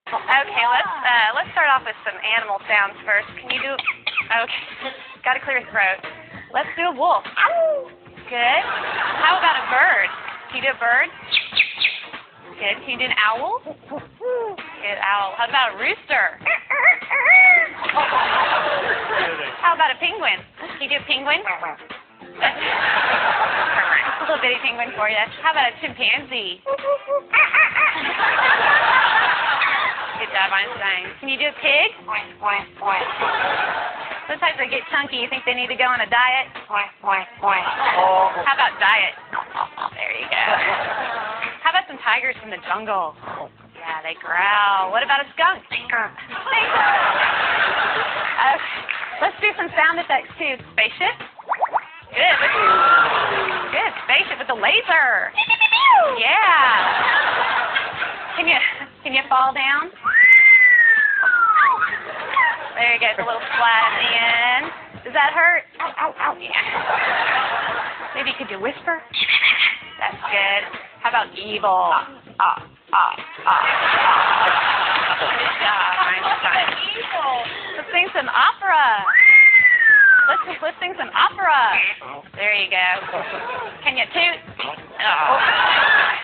Okay, let's start off with some animal sounds first. Can you do? Okay, got to clear your throat. Let's do a wolf. Good. How about a bird? Can you do a bird? Good. Can you do an owl? Good, owl. How about a rooster? How about a penguin? Can you do a penguin? A little bitty penguin for you. How about a chimpanzee? Good job, Einstein. Can you do a pig? Sometimes they get chunky. You think they need to go on a diet? How about diet? There you go. How about some tigers from the jungle? Yeah, they growl. What about a skunk? Let's do some sound effects too. Spaceship? Good. Good. Spaceship with a laser. Yeah. Can you fall down? There you go. It's a little flat at the end. Does that hurt? Ow. Yeah. Maybe you could do whisper? That's good. How about evil? Good job, Einstein. Let's sing some opera. Let's sing some opera. There you go. Can you toot? Oh.